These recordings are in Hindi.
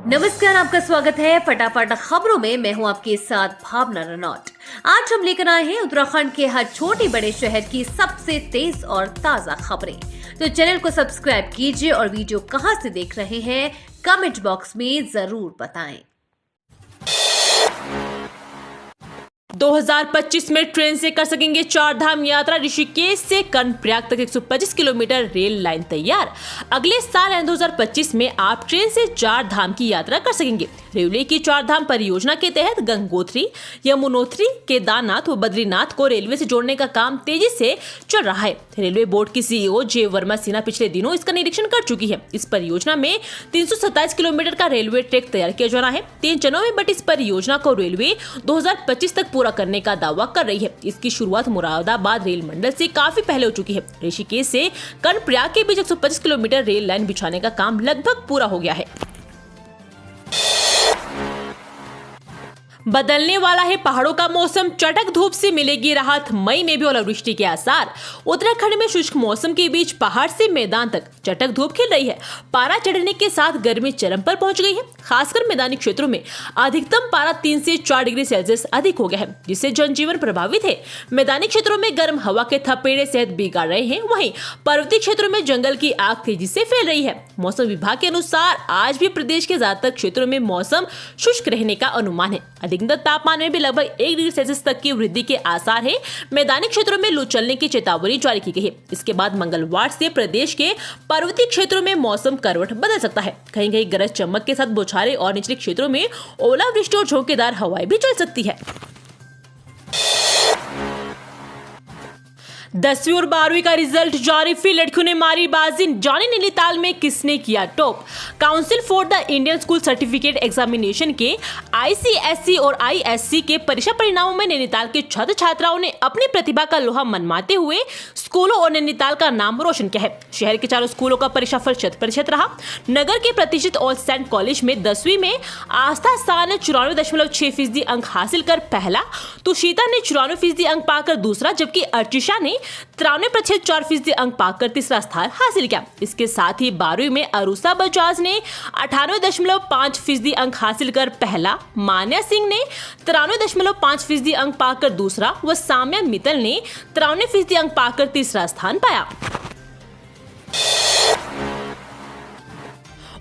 नमस्कार, आपका स्वागत है फटाफट खबरों में। मैं हूं आपके साथ भावना रनौत। आज हम लेकर आए हैं उत्तराखंड के हर छोटे बड़े शहर की सबसे तेज और ताजा खबरें। तो चैनल को सब्सक्राइब कीजिए और वीडियो कहां से देख रहे हैं कमेंट बॉक्स में जरूर बताएं। 2025 में ट्रेन से कर सकेंगे चार धाम यात्रा। ऋषिकेश से कर्णप्रयाग तक 125 किलोमीटर रेल लाइन तैयार। अगले साल यानी 2025 में आप ट्रेन से चार धाम की यात्रा कर सकेंगे। रेलवे की चार धाम परियोजना के तहत गंगोत्री, यमुनोत्री, केदारनाथ व बद्रीनाथ को रेलवे से जोड़ने का काम तेजी से चल रहा है। रेलवे बोर्ड की सीईओ जे वर्मा सिन्हा पिछले दिनों इसका निरीक्षण कर चुकी है। इस परियोजना में 327 किलोमीटर का रेलवे ट्रैक तैयार किया जा रहा है। 3 चरणों में बटी इस परियोजना को रेलवे 2025 तक पूरा करने का दावा कर रही है। इसकी शुरुआत मुरादाबाद रेल मंडल से काफी पहले हो चुकी है। ऋषिकेश से कर्णप्रयाग के बीच 125 किलोमीटर रेल लाइन बिछाने का काम लगभग पूरा हो गया है। बदलने वाला है पहाड़ों का मौसम, चटक धूप से मिलेगी राहत। मई में भी ओलावृष्टि के आसार। उत्तराखंड में शुष्क मौसम के बीच पहाड़ से मैदान तक चटक धूप खिल रही है। पारा चढ़ने के साथ गर्मी चरम पर पहुंच गई है। खासकर मैदानी क्षेत्रों में अधिकतम पारा 3 से 4 डिग्री सेल्सियस अधिक हो गया है, जिससे जनजीवन प्रभावित है। मैदानी क्षेत्रों में गर्म हवा के थपेड़े सेहत बिगाड़ रहे हैं। वहीं पर्वतीय क्षेत्रों में जंगल की आग तेजी से फैल रही है। मौसम विभाग के अनुसार आज भी प्रदेश के ज्यादातर क्षेत्रों में मौसम शुष्क रहने का अनुमान है। अधिकतम तापमान में भी लगभग 1 डिग्री सेल्सियस तक की वृद्धि के आसार है। मैदानी क्षेत्रों में लू चलने की चेतावनी जारी की गई है। इसके बाद मंगलवार से प्रदेश के पर्वतीय क्षेत्रों में मौसम करवट बदल सकता है। कहीं कहीं गरज चमक के साथ बौछारें और निचले क्षेत्रों में ओलावृष्टि और झोंकेदार हवाएं भी चल सकती है। 10वीं और 12वीं का रिजल्ट जारी, फिर लड़कियों ने मारी बाजी। जाने नैनीताल में किसने किया top. Council for the Indian school certificate examination के ICSE और ISC के परीक्षा परिणामों में नैनीताल के छात्र छात्राओं ने अपनी प्रतिभा का लोहा मनवाते हुए स्कूलों और नैनीताल का नाम रोशन किया है। शहर के चारों स्कूलों का परीक्षाफल 100% रहा। नगर के प्रतिष्ठित ऑल सेंट कॉलेज में 10वीं में आस्था शाह ने 94.6% अंक हासिल कर पहला, तुषिता ने 94% अंक पाकर दूसरा, जबकि अर्चिशा ने 93.4% अंक पाकर तीसरा स्थान हासिल किया। इसके साथ ही 12वीं में अरुषा बजाज ने 98.5% अंक हासिल कर पहला, मान्या सिंह ने 93.5% अंक पाकर दूसरा व साम्या मित्तल ने 93% अंक पाकर तीसरा स्थान पाया।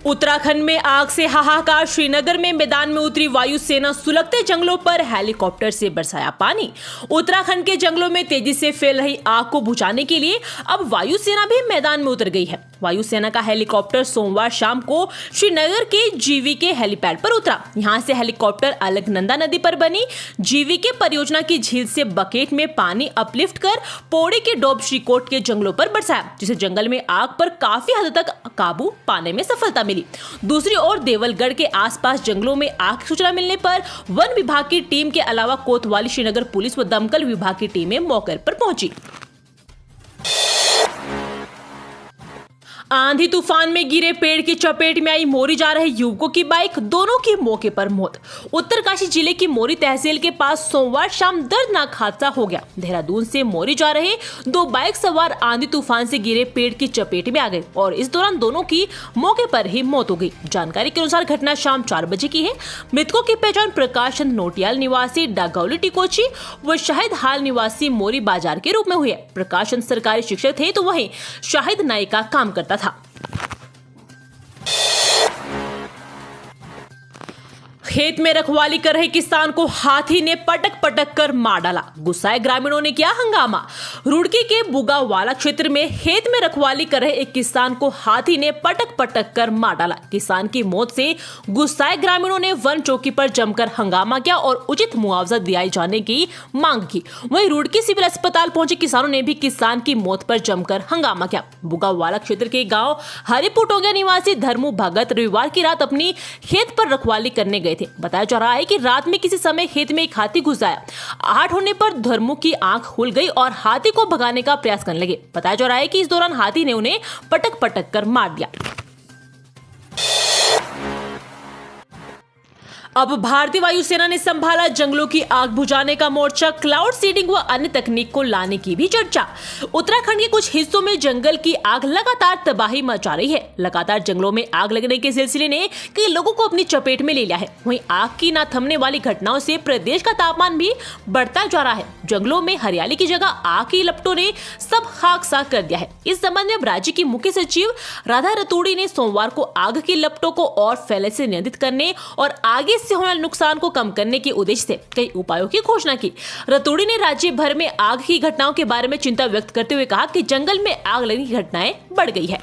उत्तराखंड में आग से हाहाकार। श्रीनगर में मैदान में उतरी वायुसेना, सुलगते जंगलों पर हेलीकॉप्टर से बरसाया पानी। उत्तराखंड के जंगलों में तेजी से फैल रही आग को बुझाने के लिए अब वायुसेना भी मैदान में उतर गई है। वायुसेना का हेलीकॉप्टर सोमवार शाम को श्रीनगर के GVK हेलीपैड पर उतरा। यहां से हेलीकॉप्टर अलकनंदा नदी पर बनी GVK परियोजना की झील से बकेट में पानी अपलिफ्ट कर पौड़ी के डोब श्रीकोट के जंगलों पर बरसाया, जिससे जंगल में आग पर काफी हद तक काबू पाने में सफलता मिली। दूसरी ओर देवलगढ़ के आसपास जंगलों में आग की सूचना मिलने पर वन विभाग की टीम के अलावा कोतवाली, श्रीनगर पुलिस व दमकल विभाग की टीमें मौके पर पहुंची। आंधी तूफान में गिरे पेड़ की चपेट में आई मोरी जा रहे युवकों की बाइक, दोनों की मौके पर मौत। उत्तरकाशी जिले की मोरी तहसील के पास सोमवार शाम दर्दनाक हादसा हो गया। देहरादून से मोरी जा रहे 2 बाइक सवार आंधी तूफान से गिरे पेड़ की चपेट में आ गए और इस दौरान दोनों की मौके पर ही मौत हो गई। जानकारी के अनुसार घटना शाम 4 बजे की है। मृतकों की पहचान प्रकाश चंद नोटियाल निवासी डागौली टिकोची व शाहिद हाल निवासी मोरी बाजार के रूप में हुई है। प्रकाश चंद सरकारी शिक्षक थे तो वहीं शाहिद नाई का काम करता था। खेत में रखवाली कर रहे किसान को हाथी ने पटक पटक कर मार डाला। गुस्साए ग्रामीणों ने किया हंगामा। रुड़की के बुगावाला क्षेत्र में खेत में रखवाली कर रहे एक किसान को हाथी ने पटक पटक कर मार डाला। किसान की मौत से गुस्साए ग्रामीणों ने वन चौकी पर जमकर हंगामा किया और उचित मुआवजा दिए जाने की मांग की। वहीं रुड़की सिविल अस्पताल पहुंचे किसानों ने भी किसान की मौत पर जमकर हंगामा किया। बुगावाला क्षेत्र के गाँव हरिपुटोंगा निवासी धर्मू भगत रविवार की रात अपनी खेत पर रखवाली करने गए थे। बताया जा रहा है कि रात में किसी समय खेत में एक हाथी घुस आया। आहट होने पर धर्मू की आंख खुल गई और हाथी को भगाने का प्रयास करने लगे। बताया जा रहा है कि इस दौरान हाथी ने उन्हें पटक पटक कर मार दिया। अब भारतीय वायुसेना ने संभाला जंगलों की आग बुझाने का मोर्चा, क्लाउड सीडिंग व अन्य तकनीक को लाने की भी चर्चा। उत्तराखंड के कुछ हिस्सों में जंगल की आग लगातार तबाही मचा रही है। लगातार जंगलों में आग लगने के सिलसिले ने कई लोगों को अपनी चपेट में ले लिया है। वहीं आग की न थमने वाली घटनाओं से प्रदेश का तापमान भी बढ़ता जा रहा है। जंगलों में हरियाली की जगह आग की लपटों ने सब खाक-साक कर दिया है। इस संबंध में राज्य की मुख्य सचिव राधा रतूड़ी ने सोमवार को आग की लपटों को और फैलने से नियंत्रित करने और आगे से होने वाले नुकसान को कम करने के उद्देश्य से कई उपायों की घोषणा की। रतूड़ी ने राज्य भर में आग की घटनाओं के बारे में चिंता व्यक्त करते हुए कहा कि जंगल में आग लगने की घटनाएं बढ़ गई है।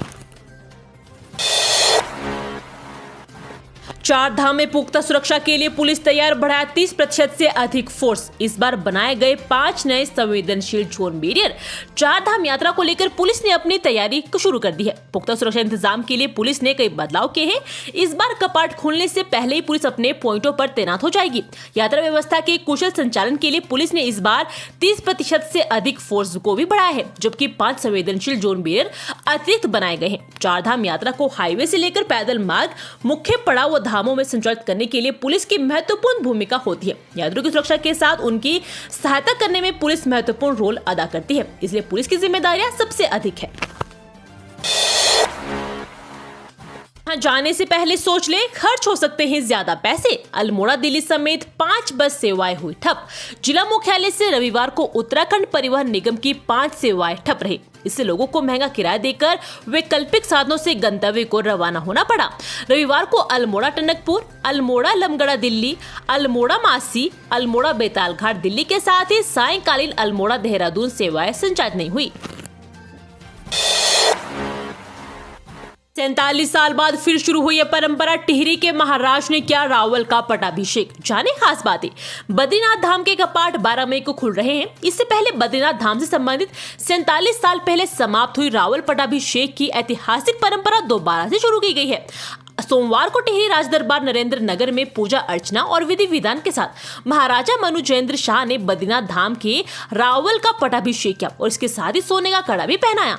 चार धाम में पुख्ता सुरक्षा के लिए पुलिस तैयार, बढ़ाया 30% से अधिक फोर्स। इस बार बनाए गए 5 नए संवेदनशील जोन बैरियर। चार धाम यात्रा को लेकर पुलिस ने अपनी तैयारी शुरू कर दी है। पुख्ता सुरक्षा इंतजाम के लिए पुलिस ने कई बदलाव किए हैं। इस बार कपाट खुलने से पहले ही पुलिस अपने पॉइंटों पर तैनात हो जाएगी। यात्रा व्यवस्था के कुशल संचालन के लिए पुलिस ने इस बार 30% से अधिक फोर्स को भी बढ़ाया है, जबकि 5 संवेदनशील जोन बैरियर अतिरिक्त बनाए गए हैं। चार धाम यात्रा को हाईवे से लेकर पैदल मार्ग, मुख्य पड़ाव व धामों में संचालित करने के लिए पुलिस की महत्वपूर्ण भूमिका होती है। यात्रियों की सुरक्षा के साथ उनकी सहायता करने में पुलिस महत्वपूर्ण रोल अदा करती है, इसलिए पुलिस की जिम्मेदारियां सबसे अधिक है। जाने से पहले सोच ले, खर्च हो सकते हैं ज्यादा पैसे। अल्मोड़ा दिल्ली समेत 5 बस सेवाएं हुई ठप। जिला मुख्यालय से रविवार को उत्तराखंड परिवहन निगम की 5 सेवाएं ठप रही। इससे लोगों को महंगा किराया देकर वैकल्पिक साधनों से गंतव्य को रवाना होना पड़ा। रविवार को अल्मोड़ा टनकपुर, अल्मोड़ा लमगड़ा दिल्ली, अल्मोड़ा मासी, अल्मोड़ा बेतालघाट दिल्ली के साथ ही सायंकालीन अल्मोड़ा देहरादून सेवाएं संचालित नहीं हुई। 47 साल बाद फिर शुरू हुई है परंपरा। टिहरी के महाराज ने किया रावल का पटाभिषेक, जाने खास बातें। बद्रीनाथ धाम के कपाट 12 मई को खुल रहे हैं। इससे पहले बद्रीनाथ धाम से संबंधित 47 साल पहले समाप्त हुई रावल पटाभिषेक की ऐतिहासिक परंपरा दोबारा से शुरू की गई है। सोमवार को टिहरी राजदरबार नरेंद्र नगर में पूजा अर्चना और विधि विधान के साथ महाराजा मनुजेंद्र शाह ने बद्रीनाथ धाम के रावल का पटाभिषेक किया और इसके साथ ही सोने का कड़ा भी पहनाया।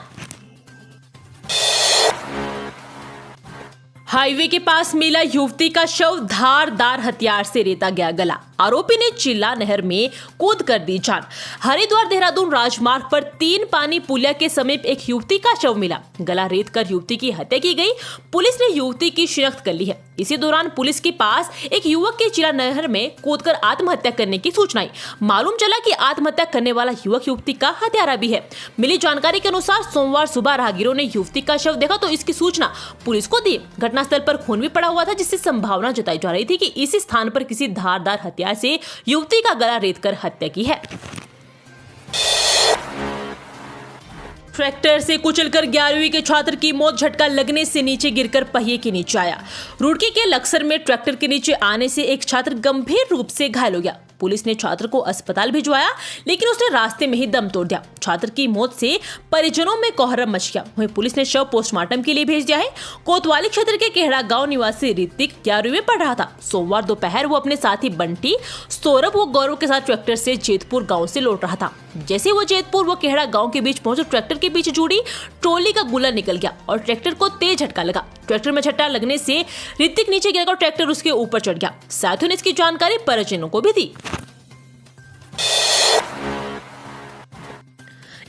हाईवे के पास मिला युवती का शव, धारदार हथियार से रेता गया गला। आरोपी ने चिल्ला नहर में कूद कर दी जान। हरिद्वार देहरादून राजमार्ग पर 3 पानी पुलिया के समीप एक युवती का शव मिला। गला रेत कर युवती की हत्या की गई। पुलिस ने युवती की शिनाख्त कर ली है। इसी दौरान पुलिस के पास एक युवक के चिल्ला नहर में कूदकर आत्महत्या करने की सूचना आई। मालूम चला कि आत्महत्या करने वाला युवक युवती का हत्यारा भी है। मिली जानकारी के अनुसार सोमवार सुबह राहगीरों ने युवती का शव देखा तो इसकी सूचना पुलिस को दी। घटनास्थल पर खून भी पड़ा हुआ था, जिससे संभावना जताई जा रही थी कि इसी स्थान पर किसी धारदार हथियार से युवती का गला रेतकर हत्या की है। ट्रैक्टर से कुचलकर 11वीं के छात्र की मौत, झटका लगने से नीचे गिरकर पहिए के नीचे आया। रुड़की के लक्सर में ट्रैक्टर के नीचे आने से एक छात्र गंभीर रूप से घायल हो गया। पुलिस ने छात्र को अस्पताल भिजवाया, लेकिन उसने रास्ते में ही दम तोड़ दिया। छात्र की मौत से परिजनों में कोहराम मच गया। वहीं पुलिस ने शव पोस्टमार्टम के लिए भेज दिया है। कोतवाली क्षेत्र के केहड़ा गांव निवासी ऋतिक 11वीं में पढ़ रहा था। सोमवार दोपहर वो अपने साथी बंटी, सौरभ व गौरव के साथ ट्रैक्टर से जेतपुर गाँव से लौट रहा था। जैसे वो जेतपुर व केहड़ा गाँव के बीच पहुंचे, ट्रैक्टर के पीछे जुड़ी ट्रॉली का गुल्ला निकल गया और ट्रैक्टर को तेज झटका लगा। ट्रैक्टर में झटका लगने से ऋतिक नीचे गिरकर ट्रैक्टर उसके ऊपर चढ़ गया। साथियों ने इसकी जानकारी परिजनों को भी दी।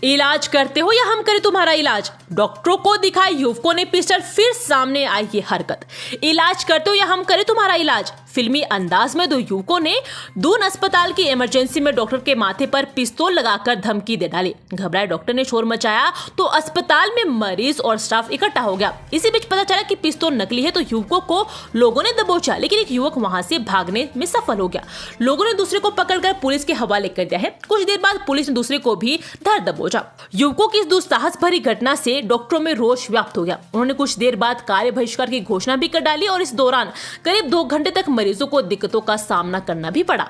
इलाज करते हो या हम करें तुम्हारा इलाज, डॉक्टरों को दिखाए युवकों ने पिस्टल, फिर सामने आई ये हरकत। इलाज करते हो या हम करें तुम्हारा इलाज, फिल्मी अंदाज में 2 युवकों ने दून अस्पताल की इमरजेंसी में डॉक्टर के माथे पर पिस्तौल लगाकर धमकी दे डाली। घबराए डॉक्टर ने शोर मचाया तो अस्पताल में मरीज और स्टाफ इकट्ठा हो गया। इसी बीच पता चला कि पिस्तौल नकली है तो युवकों को लोगों ने दबोचा, लेकिन एक युवक वहां से भागने में सफल हो गया। लोगों ने दूसरे को पकड़कर पुलिस के हवाले कर दिया है। कुछ देर बाद पुलिस ने दूसरे को भी धर दबोचा। युवकों की इस दुस्साहस भरी घटना से डॉक्टरों में रोष व्याप्त हो गया। उन्होंने कुछ देर बाद कार्य बहिष्कार की घोषणा भी कर डाली और इस दौरान करीब 2 घंटे तक मरीजों को दिक्कतों का सामना करना भी पड़ा।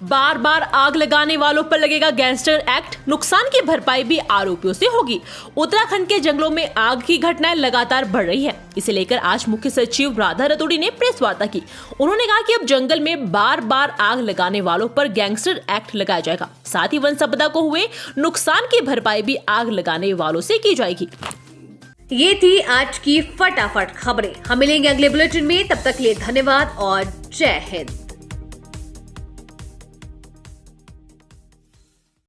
बार बार आग लगाने वालों पर लगेगा गैंगस्टर एक्ट, नुकसान की भरपाई भी आरोपियों से होगी। उत्तराखंड के जंगलों में आग की घटनाएं लगातार बढ़ रही है। इसे लेकर आज मुख्य सचिव राधा रतूड़ी ने प्रेस वार्ता की। उन्होंने कहा कि अब जंगल में बार बार आग लगाने वालों पर गैंगस्टर एक्ट लगाया जाएगा। साथ ही वन संपदा को हुए नुकसान की भरपाई भी आग लगाने वालों से की जाएगी। ये थी आज की फटाफट खबरें। हम मिलेंगे अगले बुलेटिन में, तब तक के लिए धन्यवाद और जय हिंद।